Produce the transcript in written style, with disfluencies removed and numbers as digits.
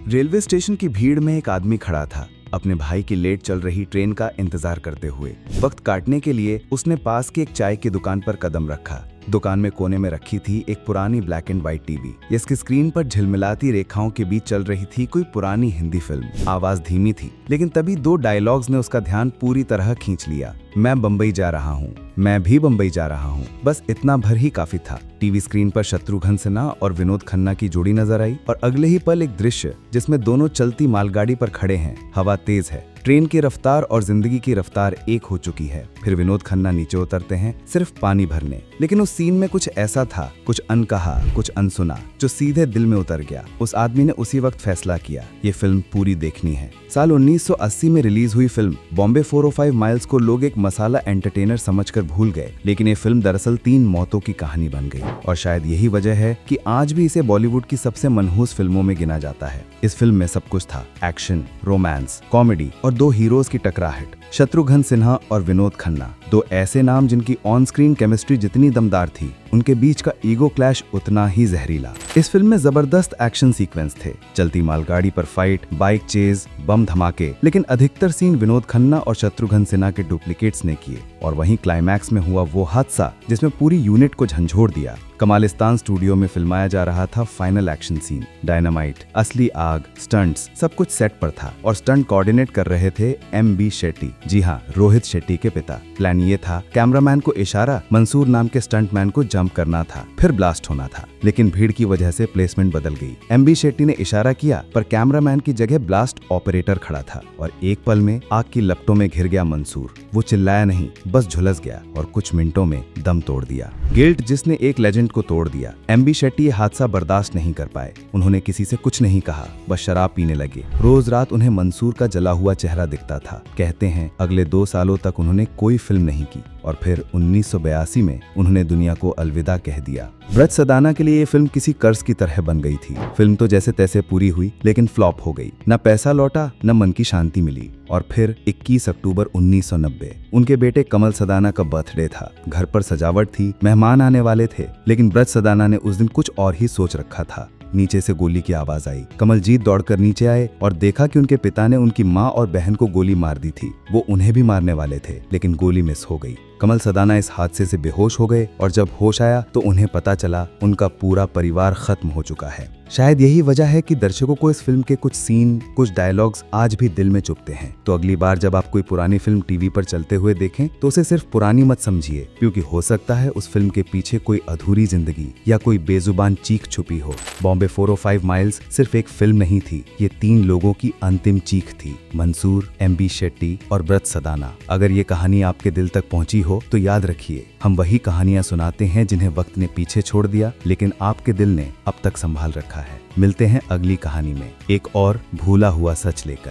Railway station की भीड़ में एक आदमी खड़ा था, अपने भाई की लेट चल रही ट्रेन का इंतजार करते हुए। वक्त काटने के लिए उसने पास की एक चाय की दुकान पर कदम रखा। दुकान में कोने में रखी थी एक पुरानी ब्लैक एंड व्हाइट टीवी। इसकी स्क्रीन पर झिलमिलाती रेखाओं के बीच चल रही थी कोई पुरानी हिंदी फिल्म। आवाज धीमी थी, लेकिन तभी दो डायलॉग्स ने उसका ध्यान पूरी तरह खींच लिया। मैं बम्बई जा रहा हूँ, मैं भी बम्बई जा रहा हूँ। बस इतना भर ही काफी था। टीवी स्क्रीन पर शत्रुघ्न सिन्हा और विनोद खन्ना की जोड़ी नजर आई और अगले ही पल एक दृश्य जिसमें दोनों चलती मालगाड़ी पर खड़े हैं। हवा तेज है, ट्रेन की रफ्तार और जिंदगी की रफ्तार एक हो चुकी है। फिर विनोद खन्ना नीचे उतरते हैं सिर्फ पानी भरने, लेकिन उस सीन में कुछ ऐसा था, कुछ अनकहा, कुछ अनसुना, जो सीधे दिल में उतर गया। उस आदमी ने उसी वक्त फैसला किया, ये फिल्म पूरी देखनी है। साल 1980 में रिलीज हुई फिल्म बॉम्बे 405 माइल्स को लोग एक मसाला एंटरटेनर समझकर भूल गए, लेकिन ये फिल्म दरअसल 3 मौतों की कहानी बन गई। और शायद यही वजह है कि आज भी इसे बॉलीवुड की सबसे मनहूस फिल्मों में गिना जाता है। इस फिल्म में सब कुछ था, एक्शन, रोमांस, कॉमेडी और 2 हीरोज की टकराहट, शत्रुघ्न सिन्हा और विनोद खन्ना। 2 ऐसे नाम जिनकी ऑन स्क्रीन केमिस्ट्री जितनी दमदार थी, उनके बीच का ईगो क्लैश उतना ही जहरीला। इस फिल्म में जबरदस्त एक्शन सीक्वेंस थे, चलती मालगाड़ी पर फाइट, बाइक चेज, बम धमाके, लेकिन अधिकतर सीन विनोद खन्ना और शत्रुघ्न सिन्हा के डुप्लीकेट्स ने किए। और वहीं क्लाइमैक्स में हुआ वो हादसा जिसमें पूरी यूनिट को झंझोड़ दिया। कमालिस्तान स्टूडियो में फिल्माया जा रहा था फाइनल एक्शन सीन। डायनामाइट, असली आग, स्टंट्स, सब कुछ सेट पर था और स्टंट कोऑर्डिनेट कर रहे थे MB शेट्टी। जी हाँ, रोहित शेट्टी के पिता। प्लान ये था, कैमरामैन को इशारा, मंसूर नाम के स्टंटमैन को जंप करना था, फिर ब्लास्ट होना था। लेकिन भीड़ की वजह से प्लेसमेंट बदल गई। MB शेट्टी ने इशारा किया, पर कैमरामैन की जगह ब्लास्ट ऑपरेटर खड़ा था और एक पल में आग की लपटों में घिर गया मंसूर। वो चिल्लाया नहीं, बस झुलस गया और कुछ मिनटों में दम तोड़ दिया। गिल्ट जिसने एक लेजेंड को तोड़ दिया। MB शेट्टी ये हादसा बर्दाश्त नहीं कर पाए। उन्होंने किसी से कुछ नहीं कहा, बस शराब पीने लगे। रोज रात उन्हें मंसूर का जला हुआ चेहरा दिखता था। कहते हैं अगले 2 सालों तक उन्होंने कोई फिल्म नहीं की और फिर 1982 में उन्होंने दुनिया को अलविदा कह दिया। ब्रज सदाना के लिए ये फिल्म किसी कर्ज की तरह बन गई थी। फिल्म तो जैसे तैसे पूरी हुई, लेकिन फ्लॉप हो गई। न पैसा लौटा, न मन की शांति मिली। और फिर 21 अक्टूबर 1990 उनके बेटे कमल सदाना का बर्थडे था। घर पर सजावट थी, मेहमान आने वाले थे, लेकिन ब्रज सदाना ने उस दिन कुछ और ही सोच रखा था। नीचे से गोली की आवाज आई। कमलजीत दौड़कर नीचे आए और देखा कि उनके पिता ने उनकी माँ और बहन को गोली मार दी थी। वो उन्हें भी मारने वाले थे, लेकिन गोली मिस हो गई। कमल सदाना इस हादसे से बेहोश हो गए और जब होश आया तो उन्हें पता चला उनका पूरा परिवार खत्म हो चुका है। शायद यही वजह है कि दर्शकों को इस फिल्म के कुछ सीन, कुछ डायलॉग्स आज भी दिल में चुभते हैं। तो अगली बार जब आप कोई पुरानी फिल्म टीवी पर चलते हुए देखें तो उसे सिर्फ पुरानी मत समझिए, क्योंकि हो सकता है उस फिल्म के पीछे कोई अधूरी जिंदगी या कोई बेजुबान चीख छुपी हो। बॉम्बे 405 माइल्स सिर्फ एक फिल्म नहीं थी, ये 3 लोगों की अंतिम चीख थी, मंसूर, MB शेट्टी और ब्रज सदाना। अगर ये कहानी आपके दिल तक पहुंची हो तो याद रखिए, हम वही कहानियां सुनाते हैं जिन्हें वक्त ने पीछे छोड़ दिया, लेकिन आपके दिल ने अब तक संभाल रखा है। मिलते हैं अगली कहानी में एक और भूला हुआ सच लेकर।